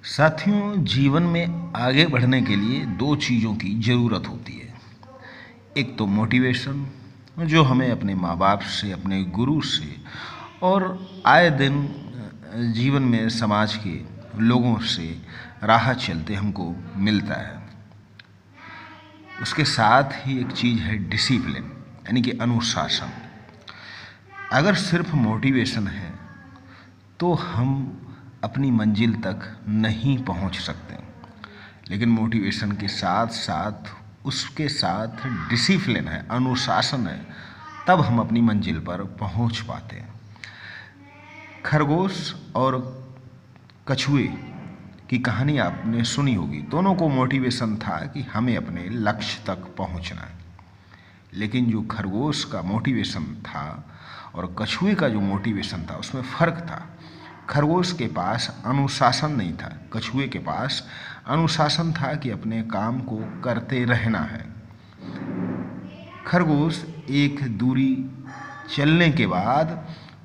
साथियों, जीवन में आगे बढ़ने के लिए दो चीज़ों की ज़रूरत होती है। एक तो मोटिवेशन, जो हमें अपने माँ बाप से, अपने गुरु से और आए दिन जीवन में समाज के लोगों से राह चलते हमको मिलता है। उसके साथ ही एक चीज़ है डिसिप्लिन, यानी कि अनुशासन। अगर सिर्फ मोटिवेशन है तो हम अपनी मंजिल तक नहीं पहुंच सकते, लेकिन मोटिवेशन के साथ साथ उसके साथ डिसिप्लिन है, अनुशासन है, तब हम अपनी मंजिल पर पहुंच पाते हैं। खरगोश और कछुए की कहानी आपने सुनी होगी। दोनों को मोटिवेशन था कि हमें अपने लक्ष्य तक पहुंचना है, लेकिन जो खरगोश का मोटिवेशन था और कछुए का जो मोटिवेशन था उसमें फ़र्क था। खरगोश के पास अनुशासन नहीं था, कछुए के पास अनुशासन था कि अपने काम को करते रहना है। खरगोश एक दूरी चलने के बाद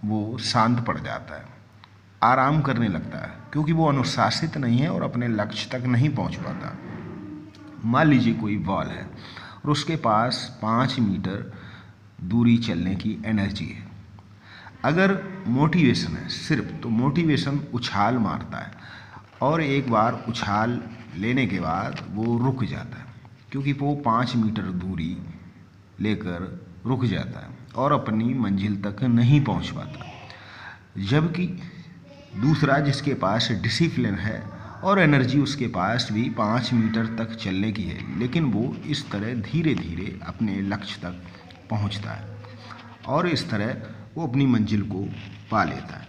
वो शांत पड़ जाता है, आराम करने लगता है, क्योंकि वो अनुशासित नहीं है और अपने लक्ष्य तक नहीं पहुंच पाता। मान लीजिए कोई बॉल है और उसके पास 5 मीटर दूरी चलने की एनर्जी है। अगर मोटिवेशन है सिर्फ, तो मोटिवेशन उछाल मारता है और एक बार उछाल लेने के बाद वो रुक जाता है, क्योंकि वो 5 मीटर दूरी लेकर रुक जाता है और अपनी मंजिल तक नहीं पहुंच पाता। जबकि दूसरा, जिसके पास डिसिप्लिन है और एनर्जी उसके पास भी 5 मीटर तक चलने की है, लेकिन वो इस तरह धीरे धीरे अपने लक्ष्य तक पहुंचता है और इस तरह वो अपनी मंजिल को पा लेता है।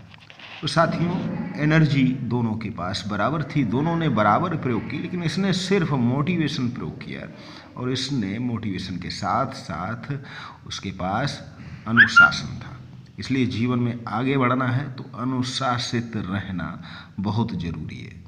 तो साथियों, एनर्जी दोनों के पास बराबर थी, दोनों ने बराबर प्रयोग की, लेकिन इसने सिर्फ मोटिवेशन प्रयोग किया और इसने मोटिवेशन के साथ साथ उसके पास अनुशासन था। इसलिए जीवन में आगे बढ़ना है तो अनुशासित रहना बहुत ज़रूरी है।